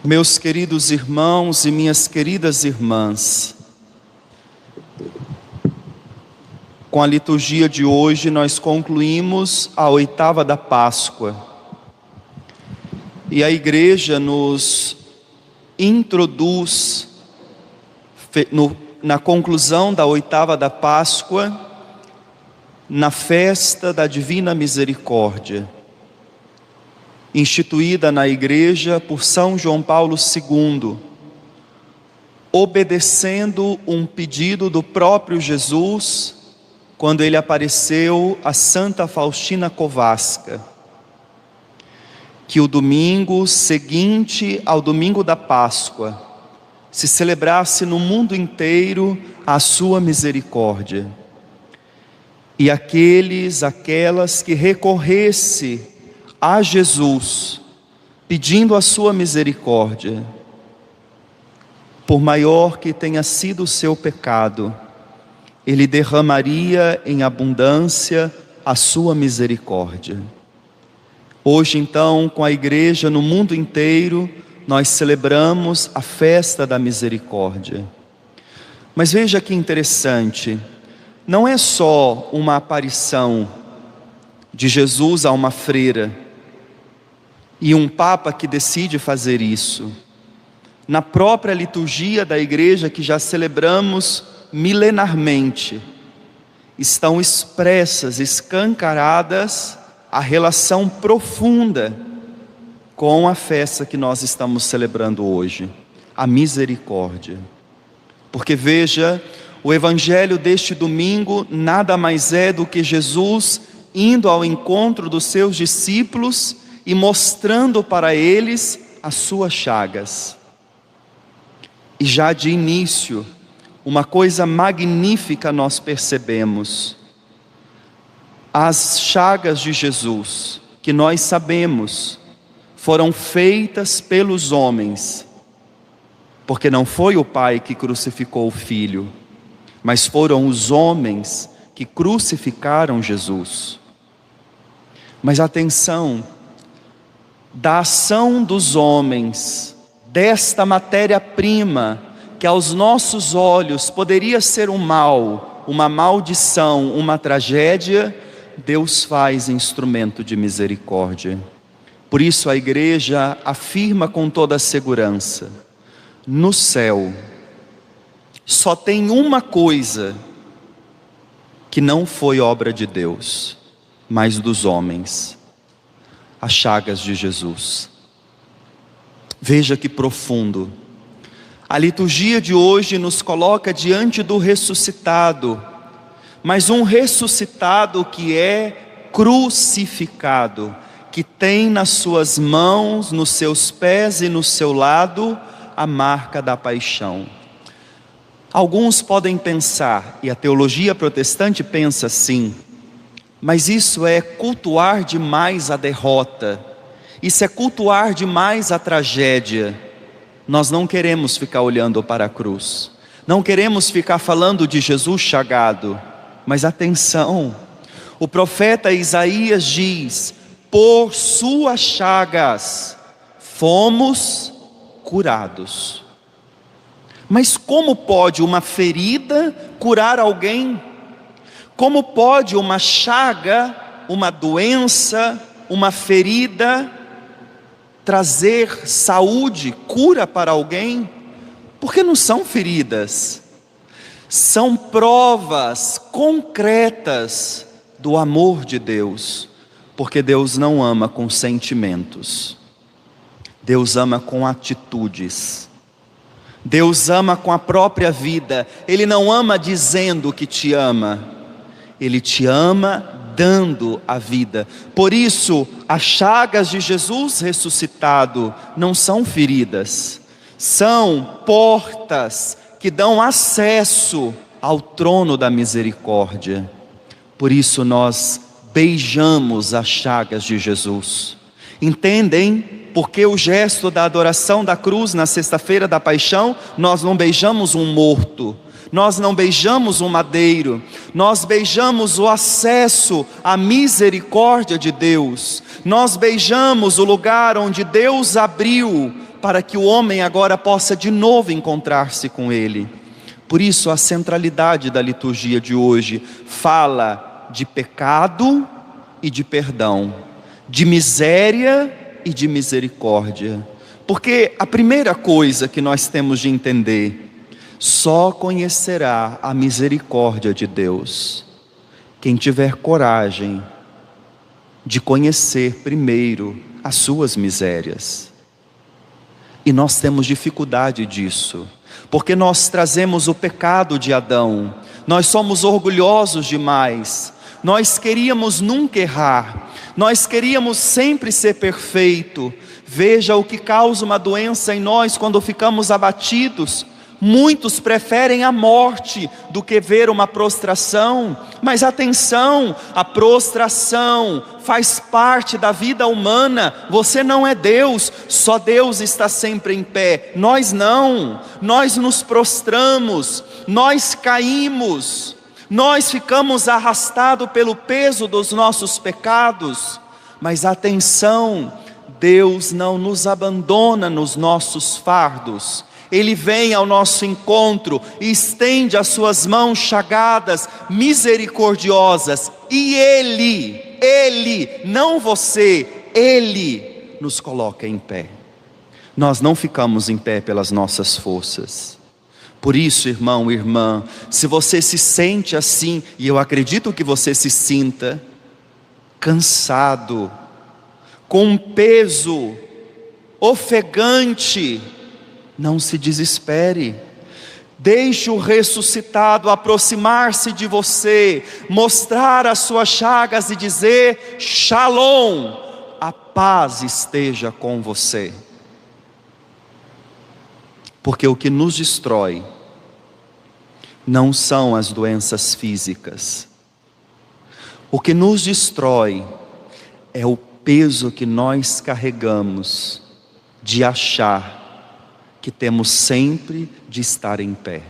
Meus queridos irmãos e minhas queridas irmãs, com a liturgia de hoje nós concluímos a oitava da Páscoa. E a Igreja nos introduz, na conclusão da oitava da Páscoa, na festa da Divina Misericórdia, instituída na Igreja por São João Paulo II, obedecendo um pedido do próprio Jesus, quando ele apareceu a Santa Faustina Kowalska, que o domingo seguinte ao domingo da Páscoa se celebrasse no mundo inteiro a sua misericórdia, e aquelas que recorresse a Jesus, pedindo a sua misericórdia, por maior que tenha sido o seu pecado, Ele derramaria em abundância a sua misericórdia. Hoje então, com a Igreja no mundo inteiro, nós celebramos a festa da misericórdia. Mas veja que interessante, não é só uma aparição de Jesus a uma freira, e um Papa que decide fazer isso. Na própria liturgia da Igreja, que já celebramos milenarmente, estão expressas, escancaradas, a relação profunda com a festa que nós estamos celebrando hoje, a misericórdia. Porque veja, o Evangelho deste domingo nada mais é do que Jesus indo ao encontro dos seus discípulos e mostrando para eles as suas chagas. E já de início, uma coisa magnífica nós percebemos: as chagas de Jesus, que nós sabemos, foram feitas pelos homens, porque não foi o Pai que crucificou o Filho, mas foram os homens que crucificaram Jesus. Mas atenção, da ação dos homens, desta matéria-prima, que aos nossos olhos poderia ser um mal, uma maldição, uma tragédia, Deus faz instrumento de misericórdia. Por isso a Igreja afirma com toda a segurança: no céu só tem uma coisa que não foi obra de Deus, mas dos homens: as chagas de Jesus. Veja que profundo. A liturgia de hoje nos coloca diante do ressuscitado, mas um ressuscitado que é crucificado, que tem nas suas mãos, nos seus pés e no seu lado a marca da paixão. Alguns podem pensar, e a teologia protestante pensa assim: mas isso é cultuar demais a derrota, isso é cultuar demais a tragédia. Nós não queremos ficar olhando para a cruz, não queremos ficar falando de Jesus chagado. Mas atenção, o profeta Isaías diz: por suas chagas fomos curados. Mas como pode uma ferida curar alguém? Como pode uma chaga, uma doença, uma ferida trazer saúde, cura para alguém? Porque não são feridas, são provas concretas do amor de Deus. Porque Deus não ama com sentimentos, Deus ama com atitudes. Deus ama com a própria vida. Ele não ama dizendo que te ama, Ele te ama dando a vida. Por isso, as chagas de Jesus ressuscitado não são feridas, são portas que dão acesso ao trono da misericórdia. Por isso nós beijamos as chagas de Jesus. Entendem? Porque o gesto da adoração da cruz na sexta-feira da paixão, nós não beijamos um morto, nós não beijamos um madeiro, nós beijamos o acesso à misericórdia de Deus, nós beijamos o lugar onde Deus abriu para que o homem agora possa de novo encontrar-se com Ele. Por isso a centralidade da liturgia de hoje fala de pecado e de perdão, de miséria e de misericórdia. Porque a primeira coisa que nós temos de entender: só conhecerá a misericórdia de Deus quem tiver coragem de conhecer primeiro as suas misérias. E nós temos dificuldade disso, porque nós trazemos o pecado de Adão, nós somos orgulhosos demais, nós queríamos nunca errar, nós queríamos sempre ser perfeito. Veja o que causa uma doença em nós quando ficamos abatidos. Muitos preferem a morte do que ver uma prostração. Mas atenção, a prostração faz parte da vida humana. Você não é Deus, só Deus está sempre em pé. Nós não, nós nos prostramos, nós caímos, nós ficamos arrastados pelo peso dos nossos pecados. Mas atenção, Deus não nos abandona nos nossos fardos. Ele vem ao nosso encontro e estende as suas mãos chagadas, misericordiosas, e Ele, não você, Ele nos coloca em pé. Nós não ficamos em pé pelas nossas forças. Por isso, irmão, irmã, se você se sente assim, e eu acredito que você se sinta, cansado, com um peso ofegante, não se desespere. Deixe o ressuscitado aproximar-se de você, mostrar as suas chagas e dizer: Shalom, a paz esteja com você. Porque o que nos destrói não são as doenças físicas. O que nos destrói é o peso que nós carregamos de achar que temos sempre de estar em pé.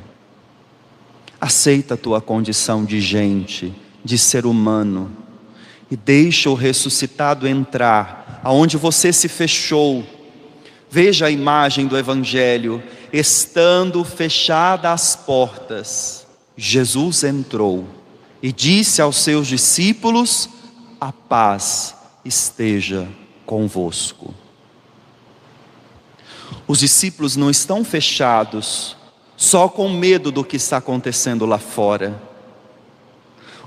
Aceita a tua condição de gente, de ser humano, e deixa o ressuscitado entrar aonde você se fechou. Veja a imagem do Evangelho: estando fechadas as portas, Jesus entrou e disse aos seus discípulos: a paz esteja convosco. Os discípulos não estão fechados só com medo do que está acontecendo lá fora.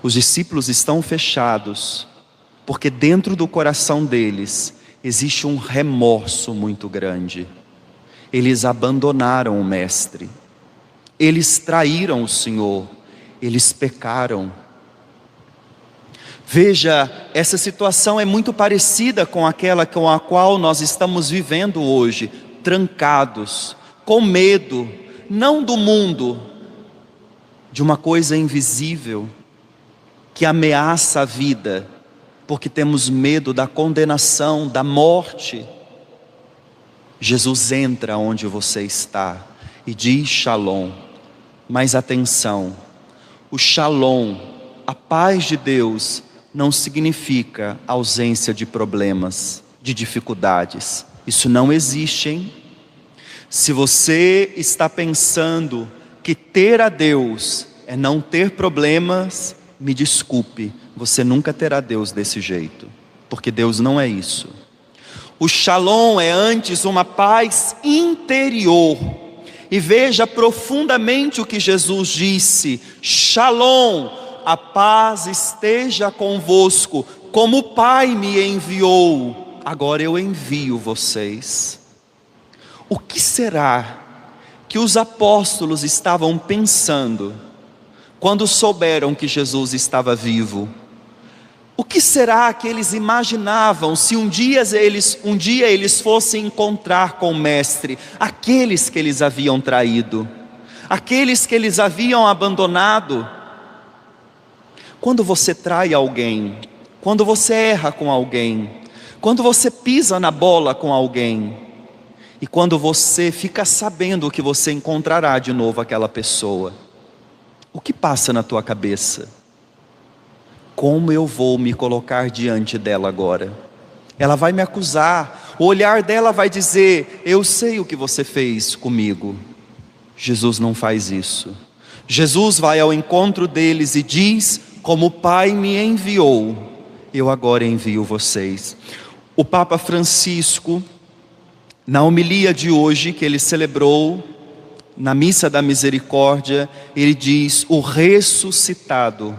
Os discípulos estão fechados porque dentro do coração deles existe um remorso muito grande. Eles abandonaram o Mestre, eles traíram o Senhor, eles pecaram. Veja, essa situação é muito parecida com aquela com a qual nós estamos vivendo hoje, trancados, com medo, não do mundo, de uma coisa invisível, que ameaça a vida, porque temos medo da condenação, da morte. Jesus entra onde você está e diz Shalom. Mas atenção, o Shalom, a paz de Deus, não significa ausência de problemas, de dificuldades. Isso não existe, hein? Se você está pensando que ter a Deus é não ter problemas, me desculpe, você nunca terá Deus desse jeito, porque Deus não é isso. O Shalom é antes uma paz interior. E veja profundamente o que Jesus disse: Shalom, a paz esteja convosco, como o Pai me enviou, agora eu envio vocês. O que será que os apóstolos estavam pensando quando souberam que Jesus estava vivo? O que será que eles imaginavam se um dia eles fossem encontrar com o Mestre, aqueles que eles haviam traído, aqueles que eles haviam abandonado? Quando você trai alguém, quando você erra com alguém, quando você pisa na bola com alguém, e quando você fica sabendo que você encontrará de novo aquela pessoa, o que passa na tua cabeça? Como eu vou me colocar diante dela agora? Ela vai me acusar. O olhar dela vai dizer: eu sei o que você fez comigo. Jesus não faz isso. Jesus vai ao encontro deles e diz: como o Pai me enviou, eu agora envio vocês. O Papa Francisco, na homilia de hoje que ele celebrou na Missa da Misericórdia, ele diz: o ressuscitado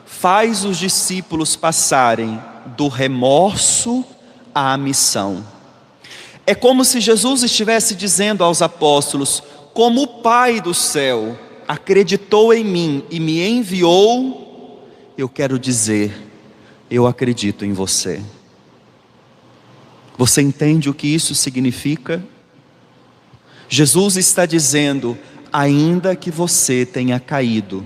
faz os discípulos passarem do remorso à missão. É como se Jesus estivesse dizendo aos apóstolos: como o Pai do céu acreditou em mim e me enviou, eu quero dizer, eu acredito em você. Você entende o que isso significa? Jesus está dizendo: ainda que você tenha caído,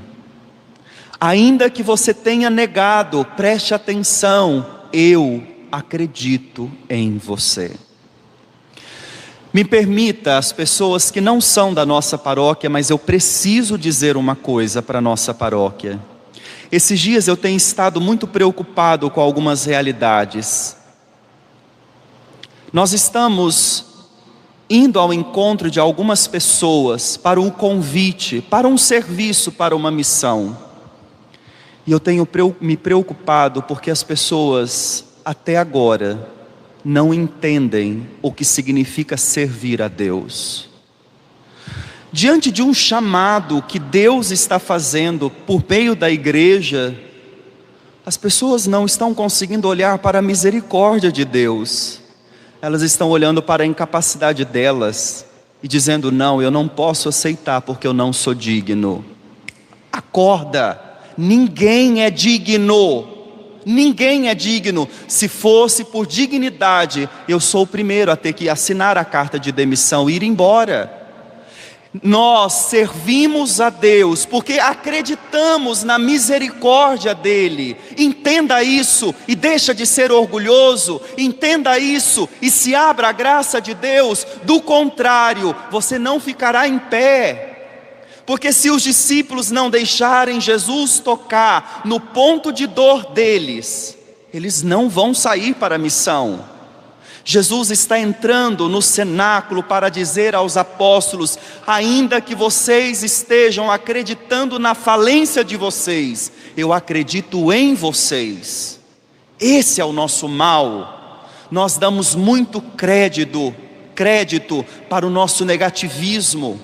ainda que você tenha negado, preste atenção, eu acredito em você. Me permita, as pessoas que não são da nossa paróquia, mas eu preciso dizer uma coisa para a nossa paróquia. Esses dias eu tenho estado muito preocupado com algumas realidades. Nós estamos indo ao encontro de algumas pessoas para um convite, para um serviço, para uma missão. E eu tenho me preocupado porque as pessoas até agora não entendem o que significa servir a Deus. Diante de um chamado que Deus está fazendo por meio da igreja, as pessoas não estão conseguindo olhar para a misericórdia de Deus. Elas estão olhando para a incapacidade delas e dizendo: não, eu não posso aceitar porque eu não sou digno. Acorda, ninguém é digno. Ninguém é digno. Se fosse por dignidade, eu sou o primeiro a ter que assinar a carta de demissão e ir embora. Nós servimos a Deus porque acreditamos na misericórdia dEle. Entenda isso e deixa de ser orgulhoso. Entenda isso e se abra à graça de Deus. Do contrário, você não ficará em pé. Porque se os discípulos não deixarem Jesus tocar no ponto de dor deles, eles não vão sair para a missão. Jesus está entrando no cenáculo para dizer aos apóstolos: ainda que vocês estejam acreditando na falência de vocês, eu acredito em vocês. Esse é o nosso mal. Nós damos muito crédito para o nosso negativismo.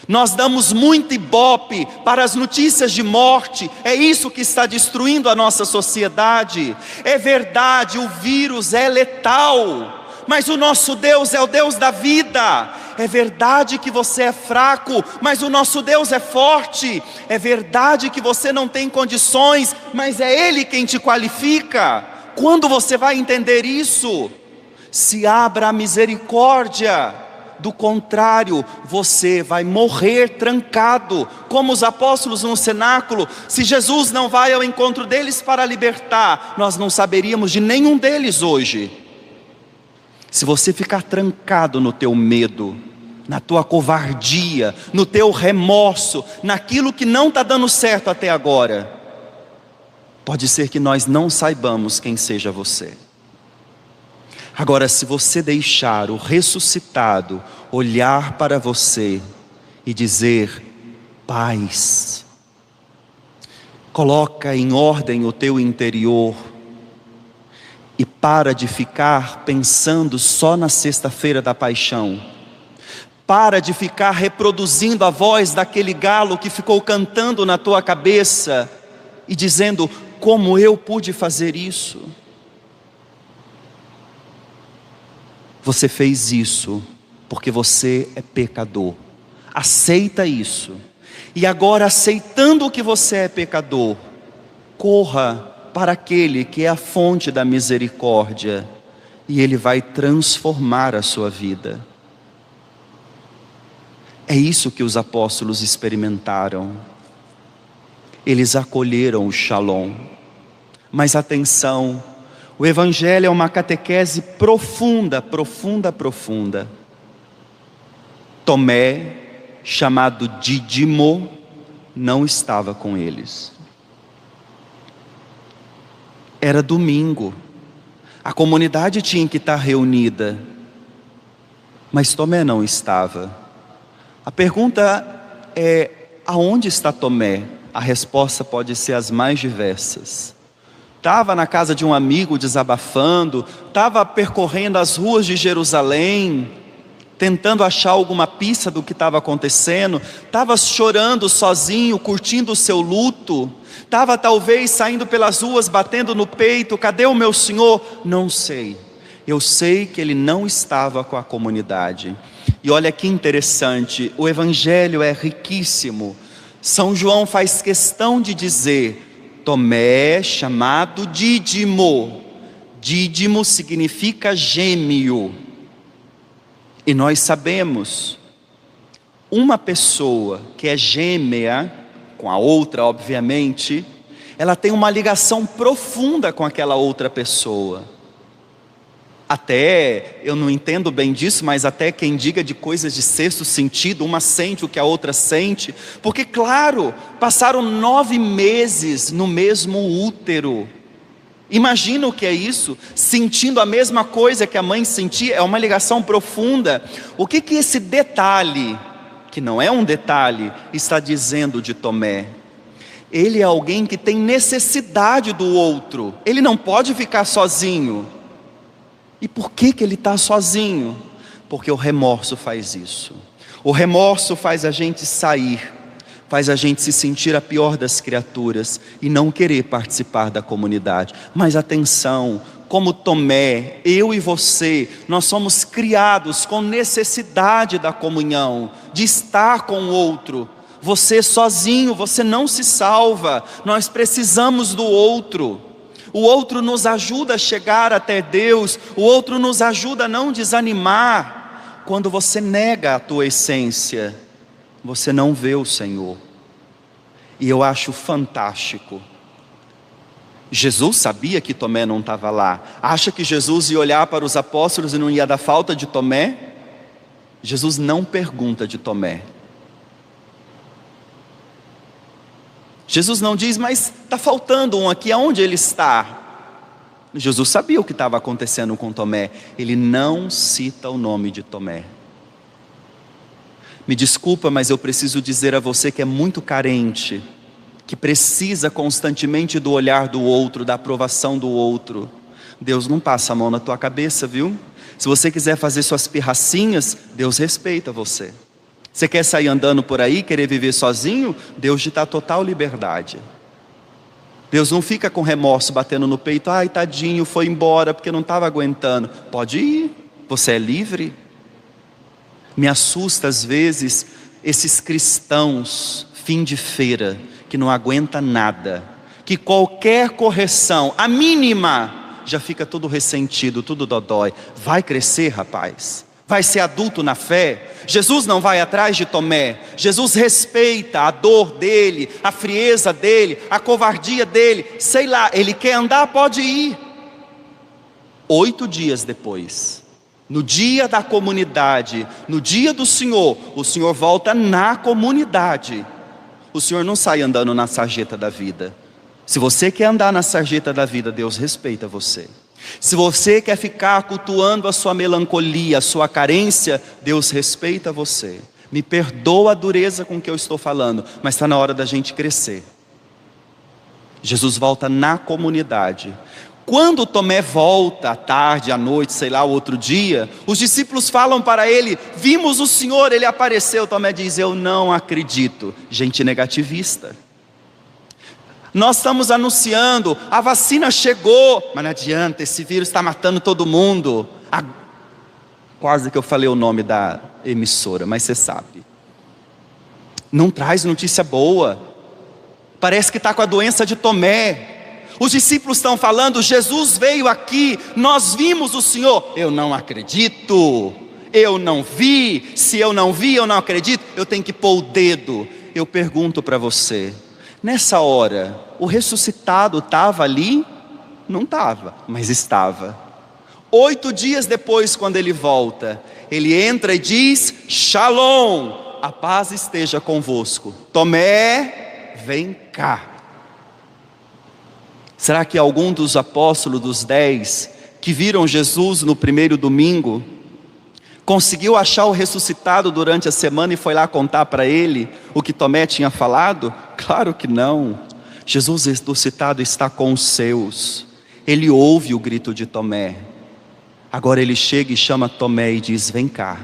Nós damos muito ibope para as notícias de morte. É isso que está destruindo a nossa sociedade. É verdade, o vírus é letal, mas o nosso Deus é o Deus da vida. É verdade que você é fraco, mas o nosso Deus é forte. É verdade que você não tem condições, mas é Ele quem te qualifica. Quando você vai entender isso? Se abra a misericórdia. Do contrário, você vai morrer trancado, como os apóstolos no cenáculo. Se Jesus não vai ao encontro deles para libertar, nós não saberíamos de nenhum deles hoje. Se você ficar trancado no teu medo, na tua covardia, no teu remorso, naquilo que não está dando certo até agora, pode ser que nós não saibamos quem seja você. Agora, se você deixar o ressuscitado olhar para você e dizer: paz, coloca em ordem o teu interior e para de ficar pensando só na sexta-feira da paixão. Para de ficar reproduzindo a voz daquele galo que ficou cantando na tua cabeça e dizendo: como eu pude fazer isso? Você fez isso porque você é pecador. Aceita isso. E agora, aceitando que você é pecador, corra para aquele que é a fonte da misericórdia, e Ele vai transformar a sua vida. É isso que os apóstolos experimentaram. Eles acolheram o Shalom. Mas atenção, o Evangelho é uma catequese profunda. Tomé, chamado Dídimo, não estava com eles. Era domingo. A comunidade tinha que estar reunida, mas Tomé não estava. A pergunta é: aonde está Tomé? A resposta pode ser as mais diversas. Estava na casa de um amigo desabafando, estava percorrendo as ruas de Jerusalém, tentando achar alguma pista do que estava acontecendo, estava chorando sozinho, curtindo o seu luto, estava talvez saindo pelas ruas, batendo no peito: cadê o meu Senhor? Não sei. Eu sei que ele não estava com a comunidade. E olha que interessante, o evangelho é riquíssimo. São João faz questão de dizer: Tomé, chamado Dídimo. Dídimo significa gêmeo. E nós sabemos, uma pessoa que é gêmea, com a outra obviamente, ela tem uma ligação profunda com aquela outra pessoa. Até, eu não entendo bem disso, mas até quem diga de coisas de sexto sentido, uma sente o que a outra sente, porque claro, passaram 9 meses no mesmo útero. Imagina o que é isso, sentindo a mesma coisa que a mãe sentia, é uma ligação profunda. O que esse detalhe, que não é um detalhe, está dizendo de Tomé? Ele é alguém que tem necessidade do outro, ele não pode ficar sozinho. E por que ele está sozinho? Porque o remorso faz isso. O remorso faz a gente sair, faz a gente se sentir a pior das criaturas e não querer participar da comunidade. Mas atenção, como Tomé, eu e você, nós somos criados com necessidade da comunhão, de estar com o outro. Você sozinho, você não se salva, nós precisamos do outro. O outro nos ajuda a chegar até Deus, o outro nos ajuda a não desanimar. Quando você nega a tua essência, você não vê o Senhor. E eu acho fantástico. Jesus sabia que Tomé não estava lá. Acha que Jesus ia olhar para os apóstolos e não ia dar falta de Tomé? Jesus não pergunta de Tomé. Jesus não diz: mas está faltando um aqui, aonde ele está? Jesus sabia o que estava acontecendo com Tomé. Ele não cita o nome de Tomé. Me desculpa, mas eu preciso dizer a você que é muito carente, que precisa constantemente do olhar do outro, da aprovação do outro. Deus não passa a mão na tua cabeça, viu? Se você quiser fazer suas pirracinhas, Deus respeita você. Você quer sair andando por aí, querer viver sozinho? Deus te dá total liberdade. Deus não fica com remorso batendo no peito: ai tadinho, foi embora porque não estava aguentando. Pode ir, você é livre. Me assusta às vezes esses cristãos fim de feira, que não aguenta nada, que qualquer correção, a mínima, já fica tudo ressentido, tudo dodói. Vai crescer, rapaz, vai ser adulto na fé. Jesus não vai atrás de Tomé. Jesus respeita a dor dele, a frieza dele, a covardia dele, sei lá, ele quer andar, pode ir. 8 dias depois, no dia da comunidade, no dia do Senhor, o Senhor volta na comunidade. O Senhor não sai andando na sarjeta da vida. Se você quer andar na sarjeta da vida, Deus respeita você. Se você quer ficar cultuando a sua melancolia, a sua carência, Deus respeita você. Me perdoa a dureza com que eu estou falando, mas está na hora da gente crescer. Jesus volta na comunidade. Quando Tomé volta à tarde, à noite, sei lá, outro dia, os discípulos falam para ele: vimos o Senhor, ele apareceu. Tomé diz: eu não acredito. Gente negativista. Nós estamos anunciando, a vacina chegou, mas não adianta, esse vírus está matando todo mundo. Quase que eu falei o nome da emissora, mas você sabe. Não traz notícia boa. Parece que está com a doença de Tomé. Os discípulos estão falando: Jesus veio aqui, nós vimos o Senhor. Eu não acredito, eu não vi. Se eu não vi, eu não acredito. Eu tenho que pôr o dedo. Eu pergunto para você, nessa hora, o ressuscitado estava ali? Não estava, mas estava. 8 dias depois, quando ele volta, ele entra e diz: Shalom, a paz esteja convosco. Tomé, vem cá. Será que algum dos apóstolos, dos 10, que viram Jesus no primeiro domingo, conseguiu achar o ressuscitado durante a semana e foi lá contar para ele o que Tomé tinha falado? Claro que não. Jesus ressuscitado está com os seus. Ele ouve o grito de Tomé. Agora ele chega e chama Tomé e diz: vem cá,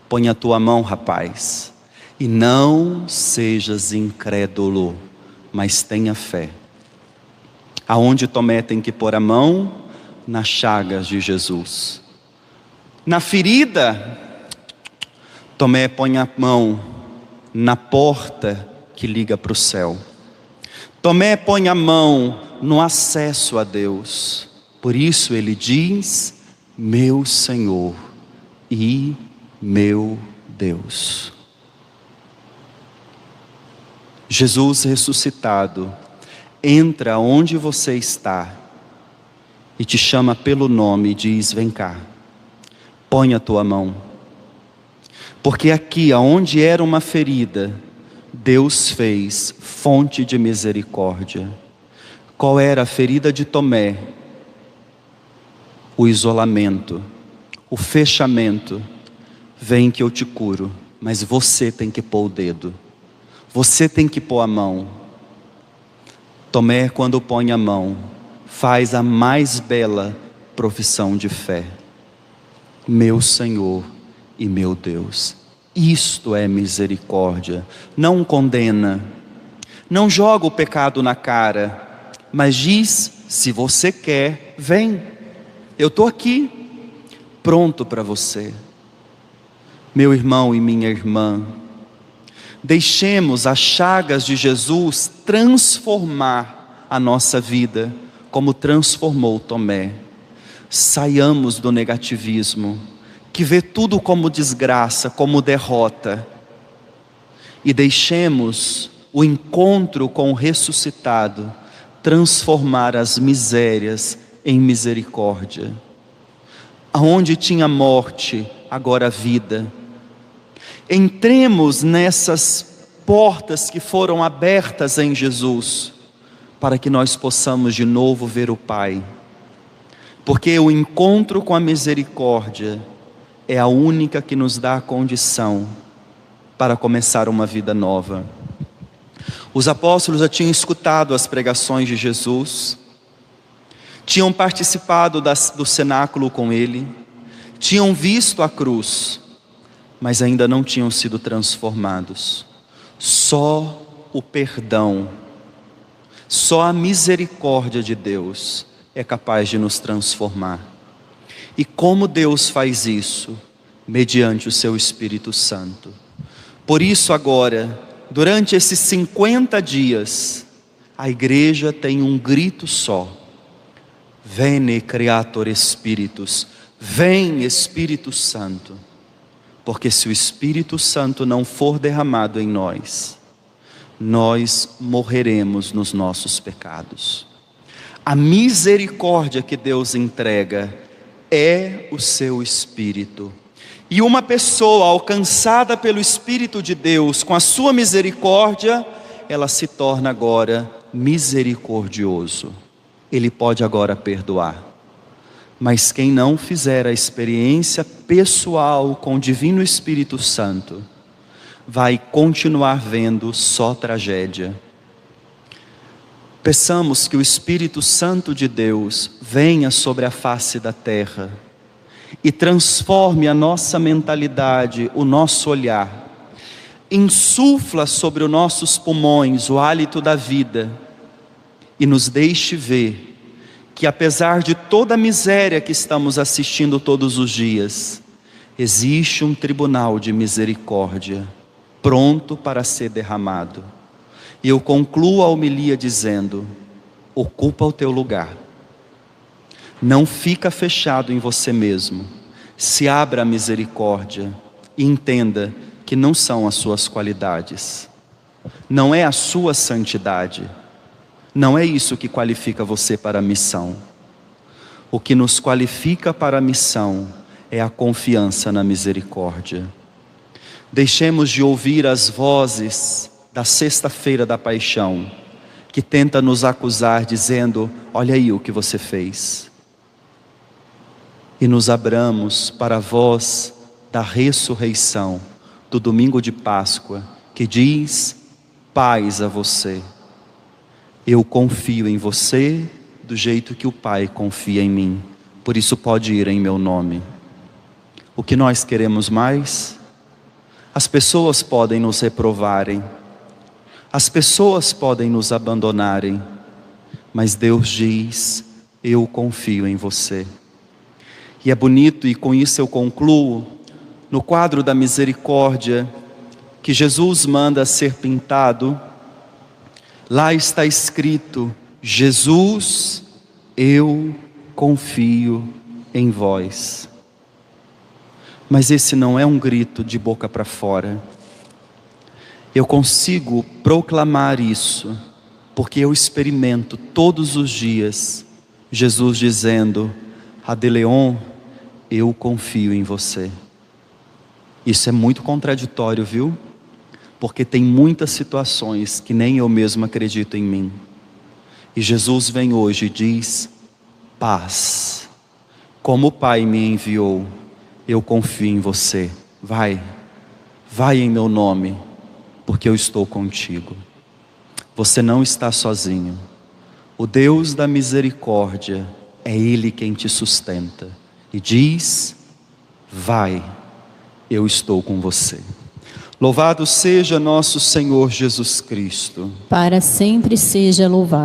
põe a tua mão, rapaz, e não sejas incrédulo, mas tenha fé. Aonde Tomé tem que pôr a mão? Nas chagas de Jesus. Na ferida, Tomé põe a mão na porta que liga para o céu. Tomé põe a mão no acesso a Deus. Por isso ele diz: meu Senhor e meu Deus. Jesus ressuscitado entra onde você está e te chama pelo nome e diz: vem cá, põe a tua mão. Porque aqui, aonde era uma ferida, Deus fez fonte de misericórdia. Qual era a ferida de Tomé? O isolamento, o fechamento. Vem que eu te curo, mas você tem que pôr o dedo, você tem que pôr a mão. Tomé, quando põe a mão, faz a mais bela profissão de fé: meu Senhor e meu Deus. Isto é misericórdia. Não condena, não joga o pecado na cara, mas diz: se você quer, vem, eu estou aqui, pronto para você. Meu irmão e minha irmã, deixemos as chagas de Jesus transformar a nossa vida, como transformou Tomé. Saiamos do negativismo, que vê tudo como desgraça, como derrota, e deixemos o encontro com o ressuscitado transformar as misérias em misericórdia. Aonde tinha morte, agora vida. Entremos nessas portas que foram abertas em Jesus, para que nós possamos de novo ver o Pai. Porque o encontro com a misericórdia é a única que nos dá a condição para começar uma vida nova. Os apóstolos já tinham escutado as pregações de Jesus, tinham participado do cenáculo com ele, tinham visto a cruz, mas ainda não tinham sido transformados. Só o perdão, só a misericórdia de Deus é capaz de nos transformar. E como Deus faz isso? Mediante o seu Espírito Santo. Por isso agora, durante esses 50 dias, a igreja tem um grito só: Veni Creator Spiritus, vem Espírito Santo. Porque se o Espírito Santo não for derramado em nós, nós morreremos nos nossos pecados. A misericórdia que Deus entrega é o seu Espírito. E uma pessoa alcançada pelo Espírito de Deus, com a sua misericórdia, ela se torna agora misericordioso. Ele pode agora perdoar. Mas quem não fizer a experiência pessoal com o Divino Espírito Santo, vai continuar vendo só tragédia. Peçamos que o Espírito Santo de Deus venha sobre a face da terra e transforme a nossa mentalidade, o nosso olhar. Insufla sobre os nossos pulmões o hálito da vida e nos deixe ver que, apesar de toda a miséria que estamos assistindo todos os dias, existe um tribunal de misericórdia pronto para ser derramado. E eu concluo a homilia dizendo: ocupa o teu lugar. Não fica fechado em você mesmo. Se abra a misericórdia e entenda que não são as suas qualidades, não é a sua santidade, não é isso que qualifica você para a missão. O que nos qualifica para a missão é a confiança na misericórdia. Deixemos de ouvir as vozes da sexta-feira da paixão, que tenta nos acusar dizendo: olha aí o que você fez. e nos abramos para a voz da ressurreição, do domingo de Páscoa, que diz: paz a você. Eu confio em você do jeito que o Pai confia em mim, por isso pode ir em meu nome. O que nós queremos mais? As pessoas podem nos reprovarem, as pessoas podem nos abandonarem, mas Deus diz: eu confio em você. E é bonito, e com isso eu concluo, no quadro da misericórdia que Jesus manda ser pintado, lá está escrito: Jesus, eu confio em vós. Mas esse não é um grito de boca para fora. Eu consigo proclamar isso, porque eu experimento todos os dias Jesus dizendo: Adeleon, eu confio em você. Isso é muito contraditório, viu? Porque tem muitas situações que nem eu mesmo acredito em mim. E Jesus vem hoje e diz: paz. Como o Pai me enviou, eu confio em você. Vai em meu nome, porque eu estou contigo. Você não está sozinho. O Deus da misericórdia é Ele quem te sustenta. E diz: vai, eu estou com você. Louvado seja nosso Senhor Jesus Cristo. Para sempre seja louvado.